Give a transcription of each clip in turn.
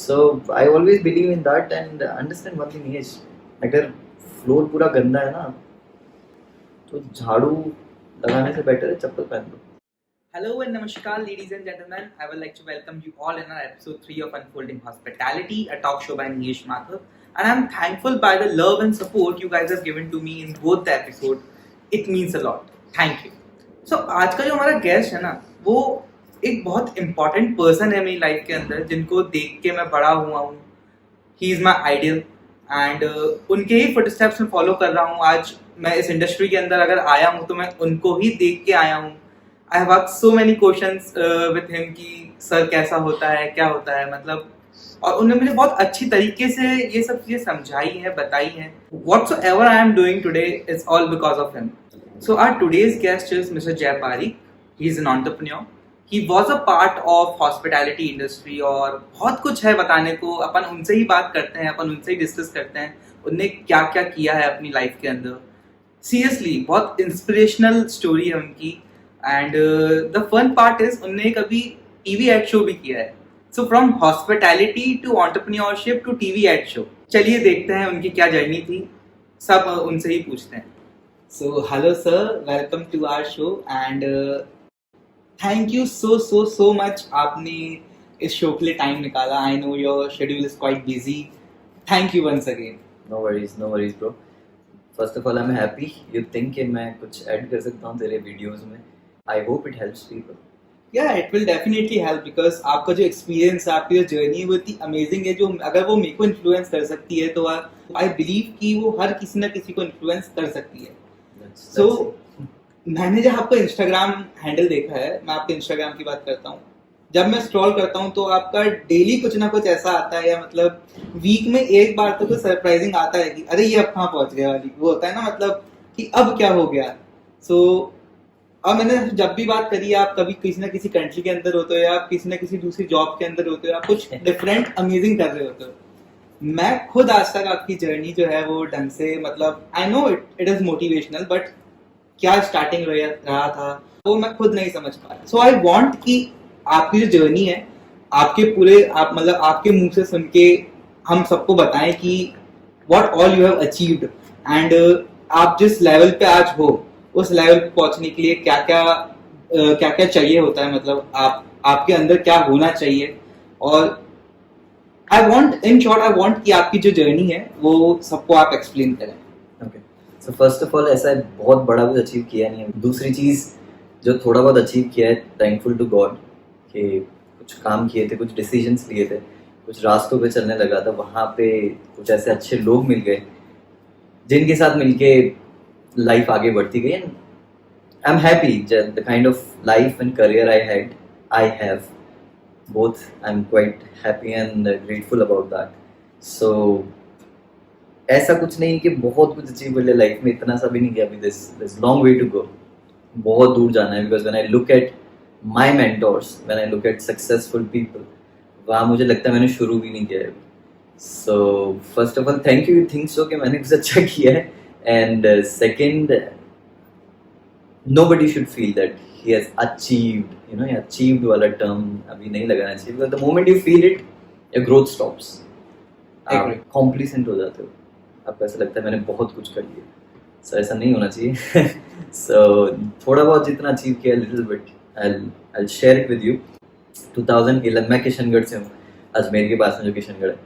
So I always believe in that and understand one thing is, अगर floor पूरा गंदा है ना तो झाड़ू लगाने से बेटर है चप्पल पहन लो. Hello and namaskar, ladies and gentlemen. I would like to welcome you all in our episode 3 of Unfolding Hospitality, a talk show by Niyesh Mathur. And I'm thankful by the love and support you guys have given to me in both the episode. It means a lot. Thank you. So आज का जो हमारा guest है ना, वो एक बहुत important person है मेरी लाइफ के अंदर, जिनको देख के मैं बड़ा हुआ हूँ. He is my idol and उनके ही फुटस्टेप्स में फॉलो कर रहा हूँ. आज मैं इस इंडस्ट्री के अंदर अगर आया हूँ तो मैं उनको ही देख के आया हूँ. I have asked so many questions with him कि सर कैसा होता है, क्या होता है, मतलब, और उन्होंने मुझे बहुत अच्छी तरीके से ये सब चीज़ें समझाई हैं, बताई हैं. Whatsoever I am doing today is all because of him. So our today's guest is Mr. Jay Parikh. He is an entrepreneur. He was a part of hospitality industry और बहुत कुछ है बताने को. अपन उनसे ही बात करते हैं, अपन उनसे ही डिस्कस करते हैं उनने क्या क्या किया है अपनी लाइफ के अंदर. सीरियसली बहुत इंस्पिरेशनल स्टोरी है उनकी. And the fun part is उनने कभी टीवी एड शो भी किया है. So from hospitality to entrepreneurship to TV ad show. चलिए देखते हैं उनकी क्या जर्नी थी, सब उनसे ही पूछते हैं. So hello sir, welcome to our show and thank you so much. आपने इस शो के लिए टाइम निकाला. I know your schedule is quite busy. Thank you once again. No worries bro. First of all I'm happy you think कि मैं कुछ add कर सकता हूँ तेरे वीडियोस में. I hope it helps people. Yeah, it will definitely help because आपका जो एक्सपीरियंस है, आपकी जो जर्नी है वो इतनी अमेजिंग है. जो अगर वो मेरे को इन्फ्लुएंस कर सकती है तो आई बिलीव कि वो हर किसी ना किसी को इन्फ्लुएंस कर सकती है. So मैंने जब आपका इंस्टाग्राम हैंडल देखा है, मैं आपके इंस्टाग्राम की बात करता हूँ, जब मैं स्क्रॉल करता हूँ तो आपका डेली कुछ ना कुछ ऐसा आता है, या मतलब वीक में एक बार तो कुछ सरप्राइजिंग आता है कि अरे ये अब कहाँ पहुंच गया वाली वो होता है ना, मतलब कि अब क्या हो गया. सो अब मैंने जब भी बात करी, आप कभी किसी ना किसी कंट्री के अंदर होते हो या आप किसी ना किसी दूसरी जॉब के अंदर होते हो, आप कुछ डिफरेंट अमेजिंग कर रहे होते हो. मैं खुद आज तक आपकी जर्नी जो है वो ढंग से, मतलब I know it is motivational, but क्या स्टार्टिंग रहा था वो मैं खुद नहीं समझ पा रहा. सो आई वांट कि आपकी जो जर्नी है, आपके पूरे, आप मतलब आपके मुंह से सुन के हम सबको बताएं कि what all you have achieved and आप जिस लेवल पे आज हो उस लेवल पे पहुंचने के लिए क्या क्या चाहिए होता है, मतलब आपके अंदर क्या होना चाहिए. और I want, in short I want कि आपकी जो जर्नी है वो सबको आप एक्सप्लेन करें. Okay. So first of all ऐसा बहुत बड़ा कुछ अचीव किया नहीं है. दूसरी चीज़ जो थोड़ा बहुत अचीव किया है, थैंकफुल टू गॉड कि कुछ काम किए थे, कुछ डिसीजंस लिए थे, कुछ रास्तों पे चलने लगा था, वहाँ पे कुछ ऐसे अच्छे लोग मिल गए जिनके साथ मिलके लाइफ आगे बढ़ती गई. And I am happy the kind of life and career I have both. I'm quite happy and grateful about that. So ऐसा कुछ नहीं कि बहुत कुछ अचीव कर लिया लाइफ में, इतना सा भी नहीं किया. अभी there's long way to go, बहुत दूर जाना है. because when I look at my mentors, when I look at successful people, वहाँ मुझे लगता है मैंने शुरू भी नहीं किया है. So first of all thank you think so कि मैंने कुछ अच्छा किया है. And second, nobody should feel that he has achieved, you know, achieved वाला term अभी नहीं लगाना चाहिए, because the moment you feel it, your growth stops. आप complacent हो जाते हो, आपको ऐसा लगता है मैंने बहुत कुछ कर लिया. So ऐसा नहीं होना चाहिए. So थोड़ा बहुत जितना अचीव किया, little bit, I'll share it with you. 2011 मैं किशनगढ़ से हूँ, अजमेर के पास में जो किशनगढ़ है.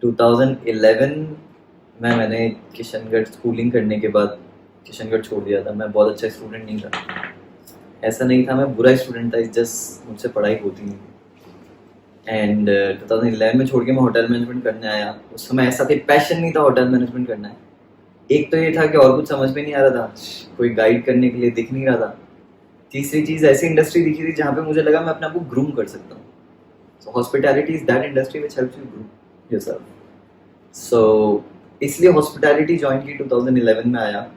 2011 में मैंने किशनगढ़ स्कूलिंग करने के बाद किशनगढ़ छोड़ दिया था. मैं बहुत अच्छा स्टूडेंट नहीं था, ऐसा नहीं था मैं बुरा स्टूडेंट था, जस्ट मुझसे पढ़ाई होती नहीं. एंड 2011 में छोड़ के मैं होटल मैनेजमेंट करने आया. उस समय ऐसा कोई पैशन नहीं था होटल मैनेजमेंट करना है. एक तो ये था कि और कुछ समझ में नहीं आ रहा था, कोई गाइड करने के लिए दिख नहीं रहा था. तीसरी चीज़, ऐसी इंडस्ट्री दिखी थी जहाँ पे मुझे लगा मैं अपने आप को ग्रूम कर सकता हूँ. So hospitality is that industry which helps you groom yourself. So इसलिए हॉस्पिटैलिटी ज्वाइन की. 2011 में आया.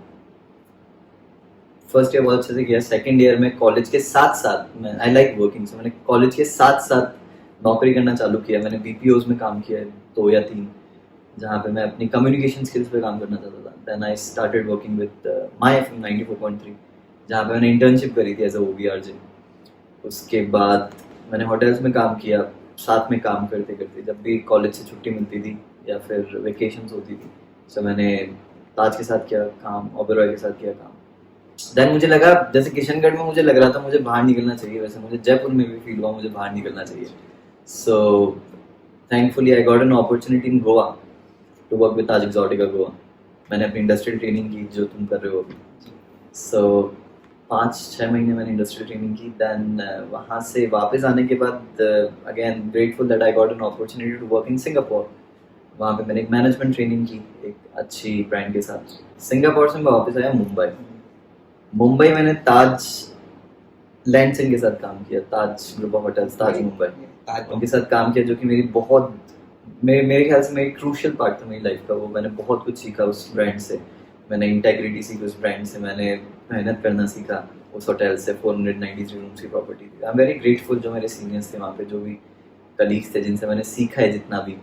फर्स्ट ईयर बहुत अच्छे से किया. सेकंड ईयर में कॉलेज के साथ साथ मैं, आई लाइक वर्किंग, सो मैंने कॉलेज के साथ साथ नौकरी करना चालू किया. मैंने BPOs में काम किया है 2 या 3, जहाँ पे मैं अपनी कम्युनिकेशन स्किल्स पे काम करना चाहता था. Then I started working with my FM 94.3, जहाँ पे मैंने इंटर्नशिप करी थी एज अ OBRJ. उसके बाद मैंने होटल्स में काम किया. साथ में काम करते करते जब भी कॉलेज से छुट्टी मिलती थी या फिर वेकेशंस होती थी, तो मैंने ताज के साथ किया काम, ओबेरॉय के साथ किया काम। देन मुझे लगा जैसे किशनगढ़ में मुझे लग रहा था मुझे बाहर निकलना चाहिए, वैसे मुझे जयपुर में भी फील हुआ मुझे बाहर निकलना चाहिए। So thankfully I got an opportunity in Goa to work with Taj Exotica Goa. मैंने अपनी इंडस्ट्रियल ट्रेनिंग की जो तुम कर रहे हो अभी। सो 5-6 महीने मैंने इंडस्ट्रियल ट्रेनिंग की। देन वहाँ से वापस आने के बाद again grateful that I got an opportunity to work in Singapore. वहाँ पे मैंने एक मैनेजमेंट ट्रेनिंग की एक अच्छी ब्रांड के साथ। सिंगापुर से मैं वापस आया मुंबई मैंने ताज लैंडसिंग के साथ काम किया, ताज ग्रुप ऑफ होटल्स, ताज मुंबई, उनके साथ काम किया, जो कि मेरी बहुत मेरे ख्याल से मेरी क्रूशियल पार्ट था मेरी लाइफ का। वो मैंने बहुत कुछ सीखा उस ब्रांड से, मैंने इंटेग्रिटी सीखी उस ब्रांड से, मैंने मेहनत करना सीखा उस होटल से। 493 रूम्स की प्रॉपर्टी थी। आई एम वेरी ग्रेटफुल जो मेरे सीनियर्स थे वहाँ पे, जो भी कलीग्स थे जिनसे मैंने सीखा है जितना भी,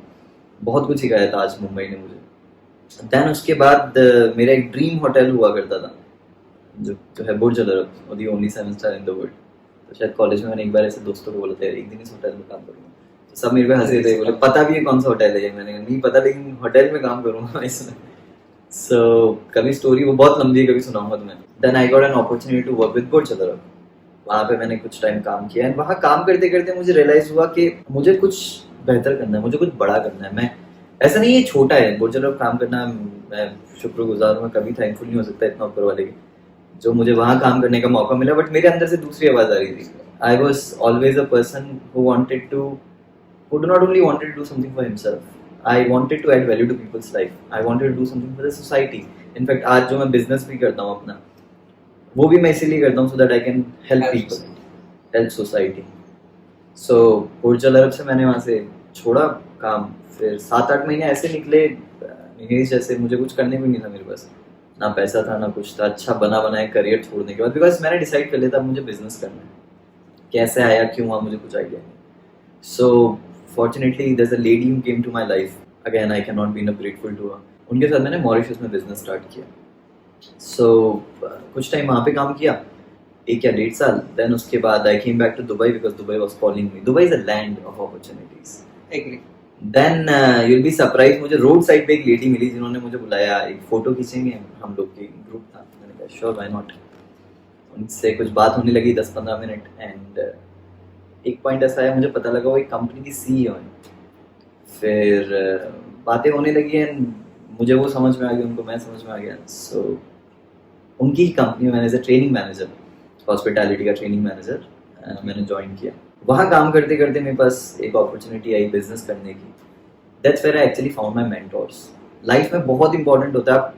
बहुत कुछ सिखाया था ताज मुंबई ने मुझे। देन उसके बाद मेरा एक ड्रीम होटल हुआ करता था जो है Burj Al Arab, the only 7 star in the world. तो शायद कॉलेज में मैंने एक बार ऐसे दोस्तों को बोला था एक दिन इस होटल में काम करूँगा, तो सब मेरे पे हंसे थे, बोले पता भी है कौन सा होटल है। मैंने नहीं पता, लेकिन होटल में काम करूँगा इसमें। सो कभी स्टोरी वो बहुत लंबी है, कभी सुनाऊंगा तुम्हें। Then I got an opportunity to work with Burj Al Arab. वहाँ पे मैंने कुछ टाइम काम किया एंड वहाँ काम करते करते मुझे रियलाइज हुआ कि मुझे कुछ बेहतर करना है, मुझे कुछ बड़ा करना है। मैं ऐसा नहीं है छोटा है बुर्ज अल अरब काम करना, मैं शुक्रगुजार हूँ, कभी थैंकफुल नहीं हो सकता इतना ऊपर वाले की जो मुझे वहाँ काम करने का मौका मिला। बट मेरे अंदर से दूसरी आवाज आ रही थी। I was always a person who did not only wanted to do something for himself. I wanted to add value to people's life. I wanted to do something for the society. In fact, आज जो मैं business भी करता हूँ अपना, वो भी मैं इसीलिए करता हूँ so that I can help people, help society. So Burj Al अरब से मैंने वहाँ से छोड़ा काम। फिर 7-8 महीने ऐसे निकले जैसे मुझे कुछ करने भी नहीं था मेरे पास, ना पैसा था ना कुछ था। अच्छा बना बनाया करियर छोड़ने के बाद, बिकॉज मैंने डिसाइड कर लिया था मुझे बिजनेस करना है। कैसे आया क्यों हुआ मुझे कुछ आइडिया नहीं। So fortunately there is a lady who came to my life, again I can not be enough grateful to her. उनके साथ मैंने मॉरिशस में बिजनेस स्टार्ट किया। सो कुछ टाइम वहाँ पे काम किया, 1 या 1.5 साल। देन उसके बाद I came back to Dubai because Dubai was calling me. Dubai is a land of opportunities. Agree. Then you'll be surprise, मुझे रोड साइड पे एक लेडी मिली जिन्होंने मुझे बुलाया, एक फोटो खींचेंगे, हम लोग की ग्रुप था। मैंने कहा श्योर व्हाई नॉट। उनसे कुछ बात होने लगी 10-15 मिनट एंड एक पॉइंट ऐसा आया, मुझे पता लगा वो एक कंपनी की CEO है। फिर बातें होने लगी एंड मुझे वो समझ में आ गया, उनको मैं समझ में आ गया। सो उनकी कंपनी में मैंने as a training manager, hospitality का ट्रेनिंग मैनेजर मैंने ज्वाइन किया। वहाँ काम करते करते मेरे पास एक अपॉर्चुनिटी आई बिजनेस करने की। That's where I actually found my mentors. Life में बहुत इंपॉर्टेंट होता है, आप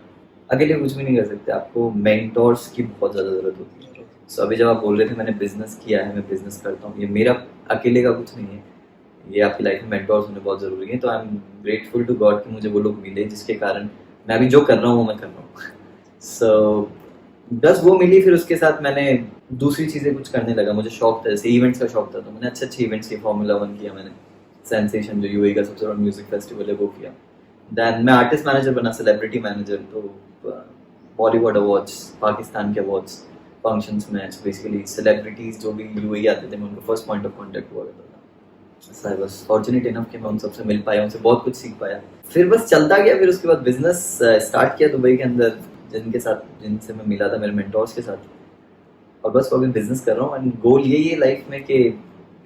अकेले कुछ भी नहीं कर सकते, आपको मेंटोर्स की बहुत ज़्यादा ज़रूरत होती है। सो अभी जब आप बोल रहे थे मैंने बिजनेस किया है, मैं बिजनेस करता हूँ, ये मेरा अकेले का कुछ नहीं है, ये आपकी लाइफ में मेंटोर्स होने बहुत ज़रूरी है। तो I am grateful to God कि मुझे वो लोग मिले जिसके कारण मैं अभी जो कर रहा हूँ वो मैं कर रहा हूँ। सो बस वो मिली। फिर उसके साथ मैंने दूसरी चीज़ें कुछ करने लगा, मुझे शौक था, जैसे इवेंट्स का शौक था, तो मैंने अच्छे इवेंट्स किए। Formula 1 किया मैंने, सेंसेशन जो यूएई का सबसे बड़ा म्यूजिक फेस्टिवल है वो किया। देन मैं आर्टिस्ट मैनेजर बना, सेलिब्रिटी मैनेजर। तो बॉलीवुड अवार्ड्स, पाकिस्तान के अवार्ड्स फंक्शंस में बेसिकली सेलिब्रिटीज जो भी यूएई आते थे मैं उनका फर्स्ट पॉइंट ऑफ कॉन्टैक्ट हुआ करता था। सो आई वाज फॉर्चुनेट इनफ कि मैं उन सबसे मिल पाया, उनसे बहुत कुछ सीख पाया। फिर बस चलता गया। फिर उसके बाद बिजनेस स्टार्ट किया दुबई के अंदर, जिनसे मैं मिला था, मेरे मेंटोर्स के साथ। और बस वो अभी बिजनेस कर रहा हूँ एंड गोल यही है लाइफ में कि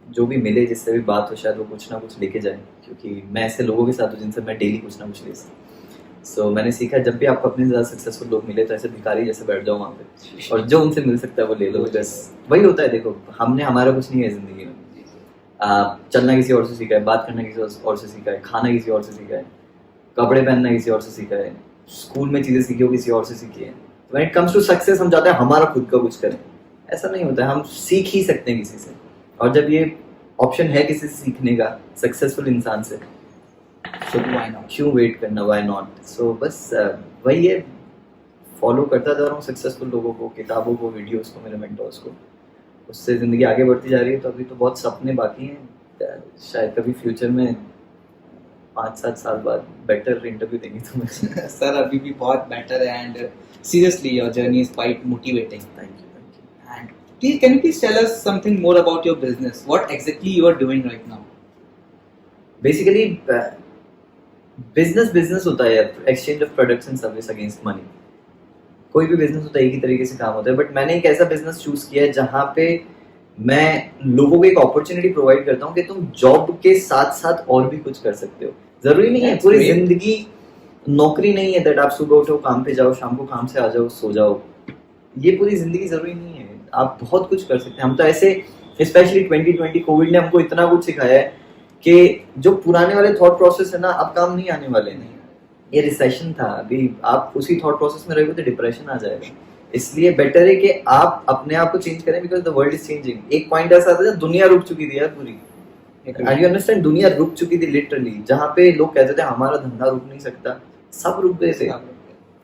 जो भी मिले, जिससे भी बात हो, शायद वो कुछ ना कुछ लेके जाए, क्योंकि मैं ऐसे लोगों के साथ हूँ जिनसे मैं डेली कुछ ना कुछ ले सकूँ। सो मैंने सीखा जब भी आपको अपने ज़्यादा सक्सेसफुल लोग मिले तो ऐसे भिखारी जैसे बैठ जाओ वहाँ पे, और जो उनसे मिल सकता है वो ले लो। बस वही होता है। देखो हमने हमारा कुछ नहीं है ज़िंदगी में, चलना किसी और से सीखा है, बात करना किसी और से सीखा है, खाना किसी और से सीखा है, कपड़े पहनना किसी और से सीखा है, स्कूल में चीज़ें सीखी हो किसी और से सीखी है। When it comes to success हम चाहते हैं हमारा खुद का कुछ करें, ऐसा नहीं होता है। हम सीख ही सकते हैं किसी से, और जब ये ऑप्शन है किसी से सीखने का, सक्सेसफुल इंसान से, तो क्यों वेट करना, व्हाई नॉट। सो बस वही है, फॉलो करता जा रहा हूँ सक्सेसफुल लोगों को, किताबों को, वीडियोस को, मेरे मेंटोर्स को, उससे ज़िंदगी आगे बढ़ती जा रही है। तो अभी तो बहुत सपने बाकी हैं, शायद कभी फ्यूचर में 5-7 साल बाद बेटर इंटरव्यू देंगे तुम्हें। सर अभी भी बहुत बेटर है and seriously your journey is quite motivating. Thank you. And can you please tell us something more about your business? What exactly you are doing right now? Basically business होता है, exchange of products and service against money. कोई भी business होता है एक ही तरीके से काम होता है, बट मैंने एक ऐसा बिजनेस चूज किया है जहाँ पे मैं लोगों को एक अपॉर्चुनिटी प्रोवाइड करता हूँ कि तुम जॉब के साथ साथ और भी कुछ कर सकते हो। जरूरी नहीं है That's पूरी great. जिंदगी नौकरी नहीं है, दैट आप सुबह उठो काम पे जाओ शाम को काम से आ जाओ सो जाओ। ये पूरी जिंदगी जरूरी नहीं है, आप बहुत कुछ कर सकते हैं। हम तो ऐसे स्पेशली 2020 कोविड ने हमको इतना कुछ सिखाया है कि जो पुराने वाले थॉट प्रोसेस है ना अब काम नहीं आने वाले नहीं। ये रिसेशन था, अभी आप उसी थॉट प्रोसेस में रहोगे तो डिप्रेशन आ जाएगा। इसलिए बेटर है कि आप अपने आप को चेंज करें, because the world is changing. एक पॉइंट ऐसा था जब दुनिया रुक चुकी थी यार पूरी, एंड यू अंडरस्टैंड, दुनिया रुक चुकी थी लिटरली, जहाँ पे लोग कहते थे हमारा धंधा रुक नहीं सकता, सब रुक गए थे।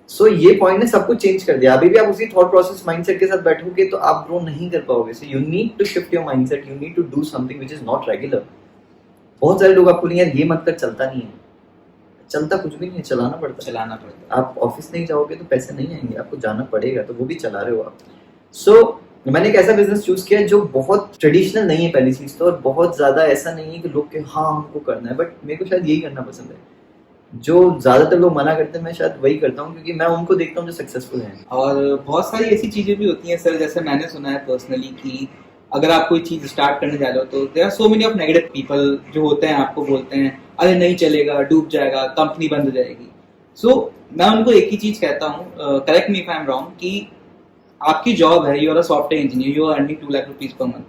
सो ये पॉइंट ने सब कुछ चेंज कर दिया। अभी भी आप उसी थॉट प्रोसेस माइंडसेट के साथ बैठोगे तो आप ग्रो नहीं कर पाओगे। So you need to shift your mindset, you need to do something which is not regular. बहुत सारे लोग आपको नहीं यार ये मत कर, चलता नहीं है, चलता कुछ भी नहीं है, चलाना पड़ता है। आप ऑफिस नहीं जाओगे तो पैसे नहीं आएंगे, आपको जाना पड़ेगा, तो वो भी चला रहे हो आप। सो मैंने एक ऐसा बिजनेस चूज किया जो बहुत ट्रेडिशनल नहीं है पहली चीज तो, और बहुत ज्यादा ऐसा नहीं है कि लोग के हाँ हमको करना है, बट मेरे को शायद यही करना पसंद है। जो ज्यादातर लोग मना करते हैं मैं शायद वही करता हूँ, क्योंकि मैं उनको देखता हूँ जो सक्सेसफुल हैं। और बहुत सारी ऐसी चीजें भी होती हैं सर, जैसे मैंने सुना है पर्सनली कि अगर आप कोई चीज स्टार्ट करने जा रहे हो तो there are so many of negative people जो होते हैं, आपको बोलते हैं अरे नहीं चलेगा, डूब जाएगा, कंपनी बंद हो जाएगी। सो मैं उनको एक ही चीज कहता हूँ, correct me if I am wrong, कि आपकी जॉब है, you are a software engineer, you are earning 2 lakh rupees per month,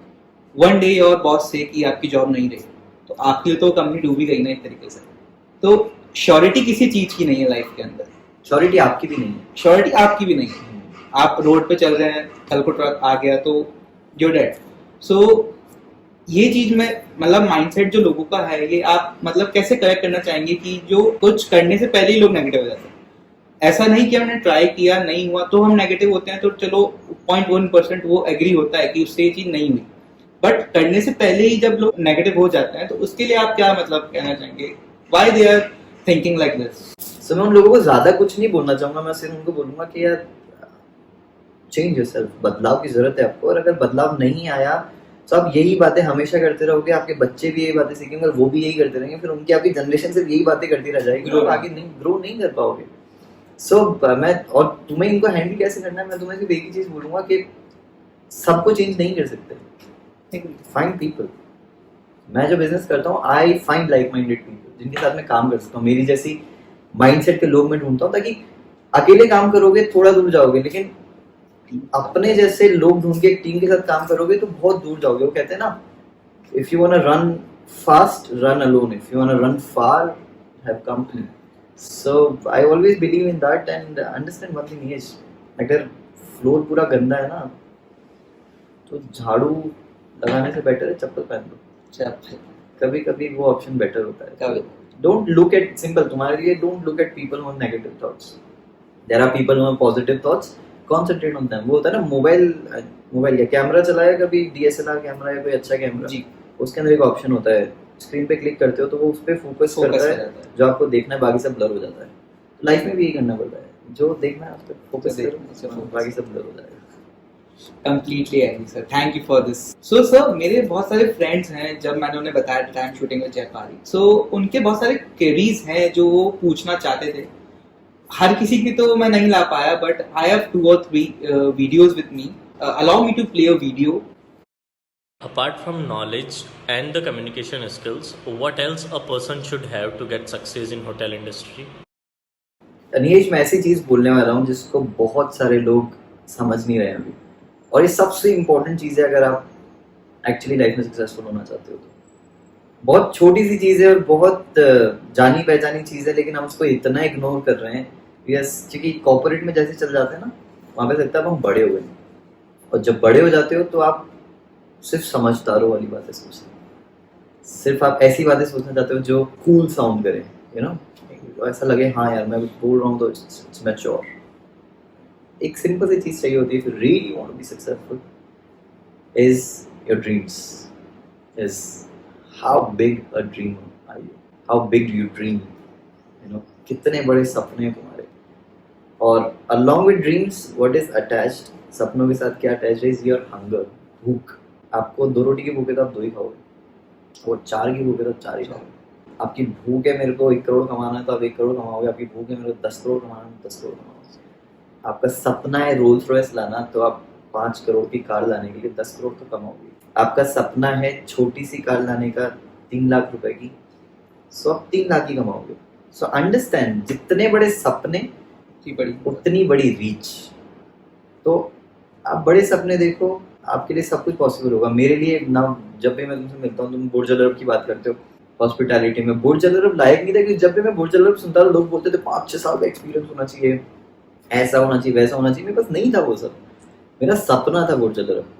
one day your boss से कि आपकी जॉब नहीं रही तो आपके लिए तो कंपनी डूबी गई ना एक तरीके से। तो श्योरिटी किसी चीज की नहीं है लाइफ के अंदर, श्योरिटी आपकी भी नहीं है, श्योरिटी आपकी भी नहीं है। आप रोड पे चल रहे हैं, कल को ट्रक आ गया तो यू डेड। सो ये चीज में मतलब माइंडसेट जो लोगों का है, ये आप मतलब कैसे करेक्ट करना चाहेंगे कि जो कुछ करने से पहले ही लोग नेगेटिव हो जाते हैं। ऐसा नहीं कि हमने ट्राई किया नहीं हुआ तो हम नेगेटिव होते हैं, तो चलो 0.1% वो एग्री होता है कि उससे ये चीज नहीं हुई, बट करने से पहले ही जब लोग नेगेटिव हो जाते हैं तो उसके लिए आप क्या मतलब कहना चाहेंगे, why they are thinking like this? So मैं उन लोगों को ज्यादा कुछ नहीं बोलना चाहूंगा, मैं सिर्फ उनको बोलूंगा कि यार चेंज योरसेल्फ, बदलाव की जरूरत है आपको। और अगर बदलाव नहीं आया तो आप यही बातें हमेशा करते रहोगे, आपके बच्चे भी यही बातें सीखेंगे और वो भी यही करते रहेंगे, फिर उनकी आपकी जनरेशन से यही बातें करती रह जाएगी और आगे नहीं ग्रो नहीं कर पाओगे। सो मैं और तुम्हें इनको हैंडल कैसे करना है, मैं तुम्हें सिर्फ एक ही चीज बोलूंगा कि सबको चेंज नहीं कर सकते, फाइंड पीपल। मैं जो बिजनेस करता हूँ I find like minded people जिनके साथ मैं काम कर सकता हूँ, मेरी जैसी माइंडसेट के लोग मैं ढूंढता हूँ, ताकि अकेले काम करोगे थोड़ा दूर जाओगे, लेकिन अपने जैसे लोग ढूंढ के एक टीम के साथ काम करोगे तो बहुत दूर जाओगे। वो कहते हैं ना, if you वांना run fast run alone, if you वांना run for have company. So I always believe in that and understand one thing is, अगर फ्लोर पूरा गंदा है ना तो झाड़ू लगाने से बेटर है चप्पल पहन लो। कभी कभी वो ऑप्शन बेटर होता है। डोंट लुक एट सिंपल, तुम्हारे लिए don't look at people who have negative thoughts, there are people who have positive thoughts, concentrate on them. वो होता है ना, मोबाइल या कैमरा चलाया कभी, डीएसएलआर कैमरा या कोई अच्छा कैमरा जी, उसके अंदर एक ऑप्शन होता है, स्क्रीन पे क्लिक करते हो तो वो उस पर फोकस करता है, जो आपको देखना है, बाकी सब ब्लर हो जाता है। लाइफ में भी यही करना पड़ता है, जो देखना है उस पर फोकस करो, बाकी सब ब्लर हो जाएगा। Completely agree, sir. Thank you for this. So, sir, मेरे बहुत सारे फ्रेंड्स हैं, जब मैंने उन्हें बताया था I'm shooting with जयपारी, so उनके बहुत सारे queries हैं जो वो पूछना चाहते थे। हर किसी की तो मैं नहीं ला पाया, but I have 2 or 3 videos with me. Allow me to play a video. Apart from knowledge and the communication skills, what else a person should have to get success in hotel industry? अनियेश, मैं ऐसी चीज बोलने वाला हूँ जिसको बहुत सारे लोग समझ नहीं रहे हैं अभी, और ये सबसे इम्पोर्टेंट चीज़ है अगर आप एक्चुअली लाइफ में सक्सेसफुल होना चाहते हो तो। बहुत छोटी सी चीज़ है और बहुत जानी पहचानी चीज़ है, लेकिन हम उसको इतना इग्नोर कर रहे हैं। यस, क्योंकि कॉर्पोरेट में जैसे चल जाते हैं ना, वहाँ पे लगता है हम बड़े हो गए, और जब बड़े हो जाते हो तो आप सिर्फ समझदारों वाली बातें सोचते हो, सिर्फ आप ऐसी बातें सोचना चाहते हो जो कूल साउंड करें, यू नो, ऐसा लगे हाँ यार मैं कुछ बोल रहा हूँ तो इट्स मैच्योर। एक सिंपल सी चीज चाहिए होती है, if you really want to be successful, is your dreams, is how big a dream are you, how big do you dream, you know, कितने बड़े सपने हैं तुम्हारे। और along with dreams what is attached, सपनों के साथ क्या attached है, is your hunger, भूख। आपको 2 रोटी की भूख है तो आप 2 ही खाओगे, और 4 की भूख है तो 4 ही खाओगे। आपकी भूख है मेरे को 1 करोड़ कमाना है तो आप 1 करोड़ कमाओगे, आपकी भूख है मेरे को 10 करोड़ कमाना है तो 10 करोड़ कमाओगे। आपका सपना है रोल्स रॉयस लाना तो आप 5 करोड़ की कार लाने के लिए 10 करोड़ तो कमाओगे। आपका सपना है छोटी सी कार लाने का 3 लाख रुपए की, सो आप 3 लाख ही कमाओगे। सो अंडरस्टैंड, जितने बड़े सपने उतनी बड़ी रीच। तो आप बड़े सपने देखो, आपके लिए सब कुछ पॉसिबल होगा। मेरे लिए ना, जब भी मैं तुमसे मिलता हूँ तुम बुर्ज अल अरब की बात करते हो हॉस्पिटैलिटी में, बुर्ज अल अरब लायक नहीं था कि जब भी मैं बुर्ज अल अरब सुनता था लोग बोलते थे 5-6 साल का एक्सपीरियंस होना चाहिए, ऐसा होना चाहिए, वैसा होना चाहिए। मेरे पास नहीं था वो सब, मेरा सपना था बुर्ज अल अरब।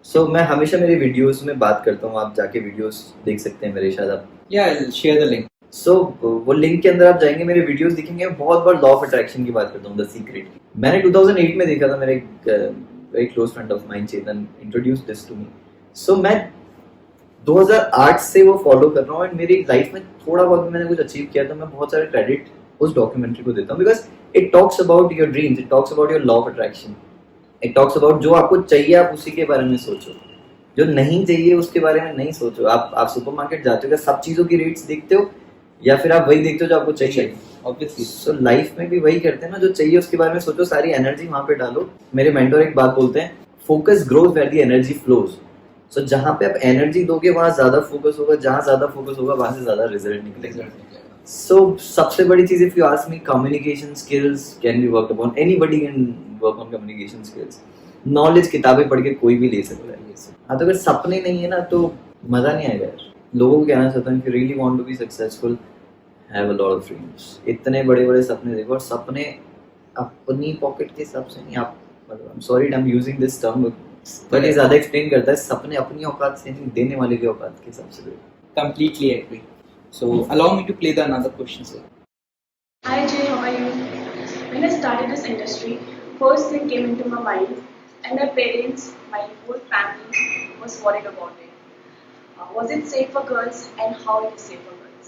सो मैं हमेशा मेरे वीडियोस में बात करता हूँ, आप जाके वीडियोस देख सकते हैं मेरे, शायद आप शेयर द लिंक। सो वो लिंक के अंदर आप जाएंगे, मेरे वीडियोस दिखेंगे। बहुत बार लॉ ऑफ अट्रैक्शन की बात करता हूँ, द सीक्रेट की। मैंने 2008 में देखा था, मेरे एक very close friend of mine Chetan introduce this to me. So मैं 2008 से वो फॉलो कर रहा हूँ, एंड मेरी लाइफ में थोड़ा बहुत भी मैंने कुछ अचीव किया तो मैं बहुत सारे क्रेडिट उस डॉक्यूमेंट्री को देता हूँ, because it talks about your dreams, it talks about your law of attraction, it talks about जो आपको चाहिए आप उसी के बारे में सोचो, जो नहीं चाहिए उसके बारे में नहीं सोचो। आप सुपरमार्केट जाते हो, क्या सब चीज़ों की रेट्स देखते हो या फिर आप वही देखते हो जो आपको चाहिए? ऑब्वियसली। सो लाइफ में भी वही करते हैं ना, जो चाहिए उसके बारे में सोचो, सारी एनर्जी वहां पे डालो। मेरे मेंटर एक बात बोलते हैं, focus grows where the energy flows. So जहां पे आप एनर्जी दोगे वहां ज्यादा फोकस होगा, जहां ज्यादा फोकस होगा वहां से ज्यादा रिजल्ट निकलेगा। सो सबसे बड़ी चीज, if you ask me, communication skills can be worked upon, anybody can work on communication skills. Knowledge किताबें पढ़ के कोई भी ले सकता है। हाँ, तो अगर सपने नहीं है ना तो मजा नहीं आएगा यार। लोगों को कहना चाहता हूँ, if you really want to be successful, have a lot of dreams। इतने बड़े बड़े सपने देखो, और सपने अपनी पॉकेट के हिसाब से नहीं, आप मतलब I'm sorry I'm using this term, but ये ज़्यादा एक्सप्लेन करता है। सपने अपनी औकात से नहीं, देने वाले की औकात के हिसाब से देखो। Completely agree. So allow me to play the another question, sir. Hi Jay, how are you? When I started this industry, first thing came into my mind, and my parents, my whole family was worried about it. Was it safe for girls, and how it is safe for girls?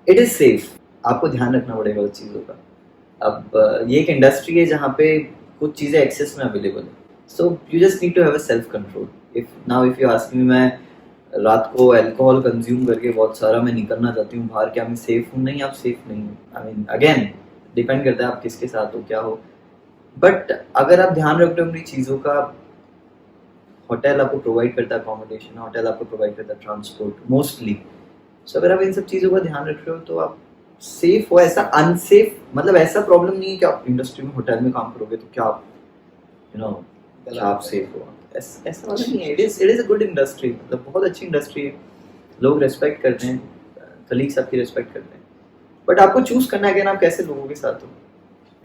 It is safe। आपको ध्यान रखना पड़ेगा उस चीज़ों का। अब ये एक इंडस्ट्री है जहाँ पे कुछ चीज़ें एक्सेस में अवेलेबल है, so you just need to have a self control. If you ask me, मैं रात को अल्कोहल कंज्यूम करके बहुत सारा मैं निकलना चाहती हूँ बाहर, क्या मैं सेफ हूँ? नहीं, आप सेफ नहीं हो। आई मीन अगेन डिपेंड करता है आप किसके साथ हो, क्या हो। बट अगर आप ध्यान रख रहे हो अपनी चीज़ों का, होटल आपको प्रोवाइड करता है अकोमोडेशन, होटल आपको प्रोवाइड करता है ट्रांसपोर्ट मोस्टली। सो अगर आप इन सब चीज़ों का ध्यान रख रहे हो तो आप सेफ हो। ऐसा अनसेफ मतलब ऐसा प्रॉब्लम नहीं है कि आप इंडस्ट्री में होटल में काम करोगे तो क्या आप क्या आप सेफ हो, ऐसा वाला नहीं है। It is a good industry, मतलब बहुत अच्छी इंडस्ट्री है, लोग रेस्पेक्ट करते हैं, कलीग्स आपकी रेस्पेक्ट करते हैं। बट आपको चूज करना है कि आप कैसे लोगों के साथ हो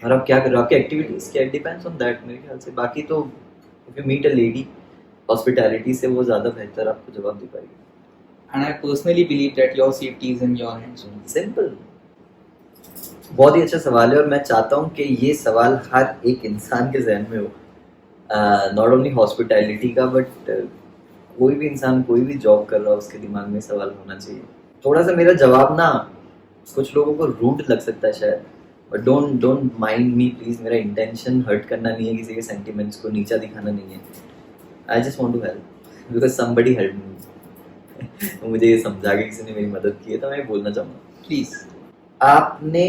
और आप क्या कर रहे हो, आपकी एक्टिविटीज़ क्या, डिपेंड्स ऑन दैट मेरे ख्याल से। बाकी तो if you meet a lady, hospitality से वो ज़्यादा बेहतर आपको जवाब दे पाएगी। And I personally believe that your safety is in your hands. Simple. बहुत ही अच्छा सवाल है, और मैं चाहता हूँ कि ये सवाल हर एक इंसान के जहन में हो, नॉट ओनली हॉस्पिटैलिटी का, बट कोई भी इंसान कोई भी जॉब कर रहा हो उसके दिमाग में सवाल होना चाहिए। थोड़ा सा मेरा जवाब ना कुछ लोगों को रूड लग सकता है शायद, but don't mind me please. मेरा इंटेंशन हर्ट करना नहीं है, किसी के सेंटिमेंट्स को नीचा दिखाना नहीं है। I just want to help because somebody help me. मुझे ये समझा के किसी ने मेरी मदद की है, तो मैं बोलना चाहूँगा, Please. आपने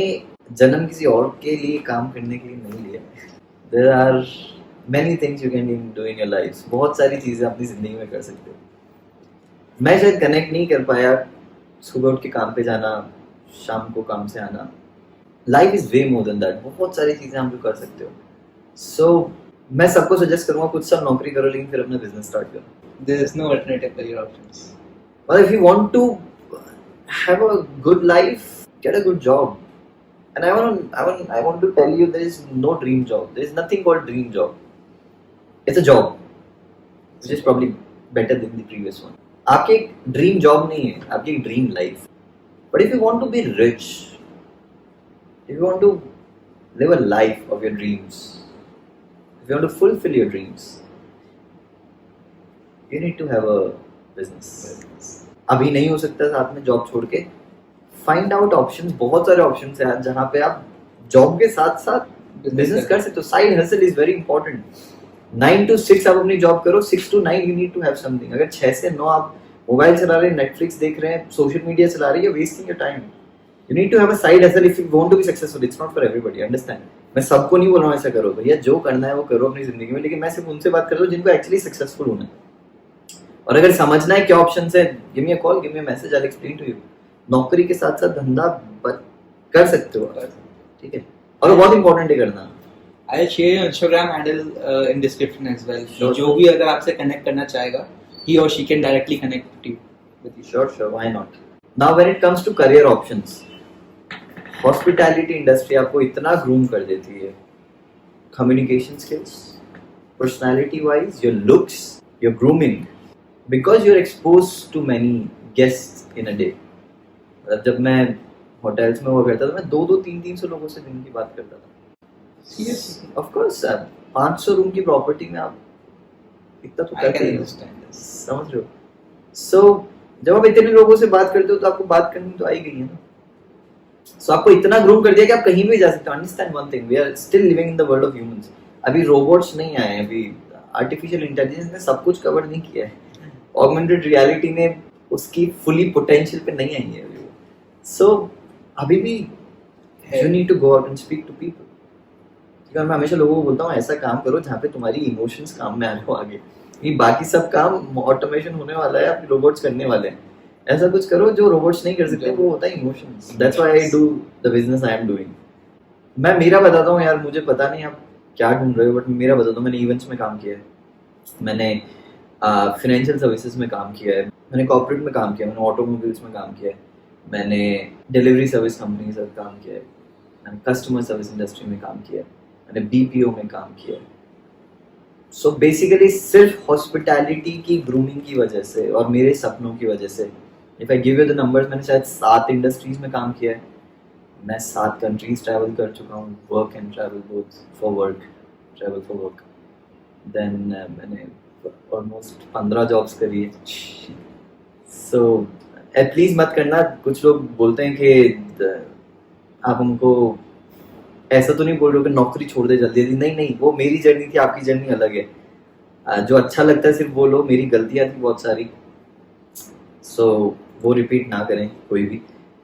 जन्म किसी और के लिए काम करने के लिए नहीं लिया। There are many things you can do in your life. बहुत सारी चीज़ें अपनी ज़िंदगी में कर सकते हो। मैं शायद कनेक्ट नहीं कर पाया, सुबह उठ के काम पे जाना, शाम को काम से आना। Life is way more than that. बहुत सारी चीज़ें आप जो कर सकते हो। सो मैं सबको सजेस्ट करूँगा कुछ साल नौकरी करो, लेकिन फिर अपना बिजनेस स्टार्ट करो। There is no alternative career options. Well, if you want to have a good life, get a good job. And I want to tell you, there is no dream job. There is nothing called dream job. It's a job, which is probably better than the previous one. आपकी एक dream job नहीं है, आपकी एक dream life. But if you want to be rich, if you want to live a life of your dreams, if you want to fulfill your dreams, you need to have a business. अभी नहीं हो सकता साथ में job छोड़ के। Find out options, बहुत सारे ऑप्शंस हैं जहाँ पे आप जॉब के साथ साथ बिजनेस कर सकते हो। Side hustle is very important. 9 to 6 आप अपनी जॉब करो, 6 to 9 you need to have something. अगर 6 से 9 आप मोबाइल चला रहे हैं, नेटफ्लिक्स देख रहे हैं, सोशल मीडिया चला रहे हैं, wasting your time. You need to have a side hustle if you want to be successful. It's not for everybody, understand. मैं सबको नहीं बोल रहा हूँ ऐसा करो भैया, जो करना है वो करो अपनी जिंदगी में, लेकिन मैं सिर्फ उनसे बात कर रहा हूँ जिनको एक्चुअली सक्सेसफुल होना है. और अगर समझना है क्या ऑप्शंस है, give me a call, give me a message, I will explain to you. नौकरी के साथ साथ धंधा कर सकते हो, ठीक है. और बहुत इंपॉर्टेंट है करना. I'll share your Instagram handle in description as well. Sure. जो भी अगर आपसे connect करना चाहेगा, he or she can directly connect with you. Sure, why not? Now when it comes to career options, hospitality industry आपको इतना groom कर देती है. Communication skills, personality wise, your looks, your grooming, because you're exposed to many guests in a day. जब मैं hotels में हुआ करता था, मैं 200-300 लोगों से दिन की बात करता था. Seriously? Of course, 500 रूम की प्रॉपर्टी में आप इतना तो करते ही हो. समझ रहे हो? So जब आप इतने लोगों से बात करते हो तो आपको बात करनी तो आई गई है ना. So आपको इतना ग्रूम कर दिया कि आप कहीं भी जा सकते हो. Understand one thing, we are still living in the world of humans. अभी रोबोट्स नहीं आए हैं, अभी आर्टिफिशियल इंटेलिजेंस ने सब कुछ कवर नहीं किया है. ऑगमेंटेड रियलिटी ने उसकी फुली पोटेंशियल पे नहीं आई है अभी. सो अभी भी you need to go out and speak to people. मैं हमेशा लोगों को बोलता हूँ ऐसा काम करो जहाँ पे तुम्हारी इमोशंस काम में आने को आगे. ये बाकी सब काम ऑटोमेशन होने वाला है, आप रोबोट्स करने वाले हैं. ऐसा कुछ करो जो रोबोट्स नहीं कर सकते, वो होता है emotions. That's why I do the business I am doing. मैं मेरा बताता हूँ यार, मुझे पता नहीं आप क्या ढूंढ रहे हो, बट मेरा बताता हूँ. मैंने इवेंट्स में काम किया है, मैंने फाइनेंशियल सर्विसेज में काम किया है, मैंने कॉर्पोरेट में काम किया है, मैंने ऑटोमोबाइल्स में काम किया है, मैंने डिलीवरी सर्विस कंपनी के साथ काम किया है, मैंने कस्टमर सर्विस इंडस्ट्री में काम किया है, मैंने बीपीओ में काम किया है. सो बेसिकली सिर्फ हॉस्पिटैलिटी की ग्रूमिंग की वजह से और मेरे सपनों की वजह से, if I give you the numbers, मैंने शायद 7 इंडस्ट्रीज में काम किया है, मैं 7 कंट्रीज ट्रैवल कर चुका हूँ, work and travel, both for work, travel for work. Then मैंने ऑलमोस्ट 15 जॉब्स करी है. सो प्लीज मत करना. कुछ लोग बोलते हैं कि आप हमको ऐसा तो नहीं बोल रहे हो कि नौकरी छोड़ दे जल्दी जल्दी. नहीं, वो मेरी जर्नी थी, आपकी जर्नी अलग है. जो अच्छा लगता है सिर्फ बोलो. मेरी गलतियां थी बहुत सारी, सो वो रिपीट ना करें कोई भी.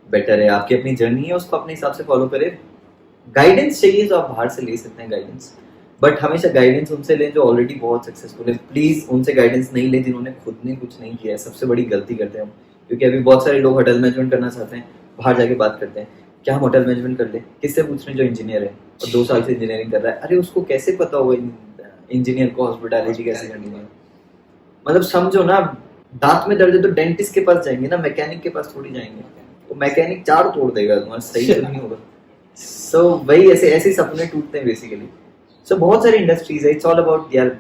बेटर है आपकी अपनी जर्नी है, उसको अपने हिसाब से फॉलो करें. गाइडेंस चाहिए तो आप बाहर से ले सकते हैं गाइडेंस, बट हमेशा गाइडेंस उनसे लें जो ऑलरेडी बहुत सक्सेसफुल है. प्लीज उनसे गाइडेंस नहीं लें जिन्होंने खुद ने कुछ नहीं किया है. सबसे बड़ी गलती करते हैं हम, क्योंकि अभी बहुत सारे लोग होटल मैनेजमेंट करना चाहते हैं, बाहर जाके बात करते हैं क्या हम होटल मैनेजमेंट कर ले. किससे पूछ रहे हैं? जो इंजीनियर है और 2 साल से इंजीनियरिंग कर रहा है. अरे उसको कैसे पता होगा इंजीनियर को हॉस्पिटैलिटी कैसे करनी है? मतलब समझो ना, दांत में दर्द है तो डेंटिस्ट के पास जाएंगे ना, मैकेनिक के पास थोड़ी जाएंगे. तो मैकेनिक 4 तोड़ देगा तुम्हारा, सही तो नहीं होगा. सो वही ऐसे सपने टूटते हैं बेसिकली. सो बहुत सारी इंडस्ट्रीज है. इट्स ऑल अबाउट यार,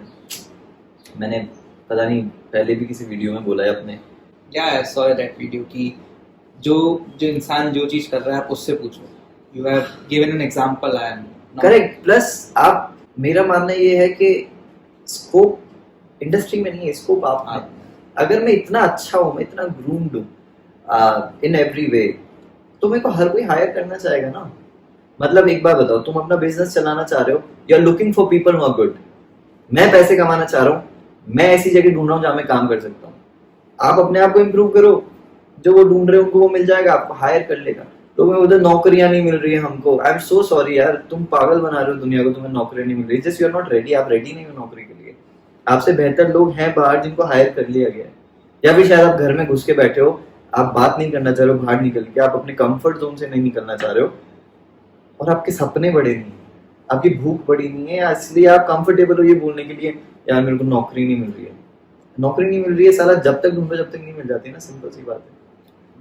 मैंने पता नहीं पहले भी किसी वीडियो में बोला है अपने, आई सॉ दैट वीडियो की जो इंसान जो चीज कर रहा है आप उससे पूछो. You have given an example. I am correct. Plus आप, मेरा मानना ये है कि स्कोप इंडस्ट्री में नहीं है, स्कोप आप में. अगर मैं इतना अच्छा हूँ, मैं इतना ग्रूम्ड हूँ इन एवरी वे, तो मेरे को हर कोई हायर करना चाहेगा ना. मतलब एक बात बताओ, तुम अपना बिजनेस चलाना चाह रहे हो, you are looking for people who are good. मैं पैसे कमाना चाह रहा हूँ, मैं ऐसी जगह ढूंढ रहा हूँ जहाँ मैं काम कर सकता हूँ. आप अपने आप को इम्प्रूव करो, जो वो ढूंढ रहे हो उनको वो मिल जाएगा, आपको हायर कर लेगा. तो मैं उधर नौकरियां नहीं मिल रही है हमको. आई एम सो सॉरी यार, तुम पागल बना रहे हो दुनिया को, तुम्हें नौकरियां नहीं मिल रही. Just you are not ready. आप रेडी नहीं हो नौकरी के लिए. आपसे बेहतर लोग हैं बाहर जिनको हायर कर लिया गया है. या फिर शायद आप घर में घुस के बैठे हो, आप बात नहीं करना चाह रहे हो बाहर निकल के, आप अपने कंफर्ट जोन से नहीं निकलना चाह रहे हो, और आपके सपने बड़े नहीं, आपकी भूख बड़ी नहीं है, इसलिए आप कंफर्टेबल हो ये बोलने के लिए यार मेरे को नौकरी नहीं मिल रही है. नौकरी नहीं मिल रही है साला, जब तक ढूंढो जब तक नहीं मिल जाती ना. सिंपल सी बात है.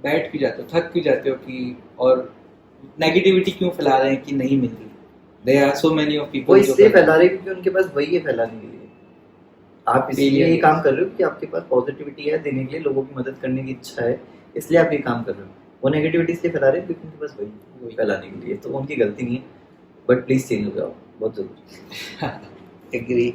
बैठ भी जाते हो, थक भी जाते हो कि, और नेगेटिविटी क्यों फैला रहे हैं कि नहीं मिल रही. There are so many of people वो इसलिए फैला रहे हैं क्योंकि उनके पास वही है फैलाने के लिए. आप इसलिए ये काम कर रहे हो कि आपके पास पॉजिटिविटी है देने के लिए, लोगों की मदद करने की इच्छा है, इसलिए आप ये काम कर रहे हो. वो नेगेटिविटी इसलिए फैला रहे हैं क्योंकि उनके पास वही फैलाने के लिए. तो उनकी गलती नहीं है, बट प्लीज चेंज हो जाओ, बहुत जरूरी. एग्री.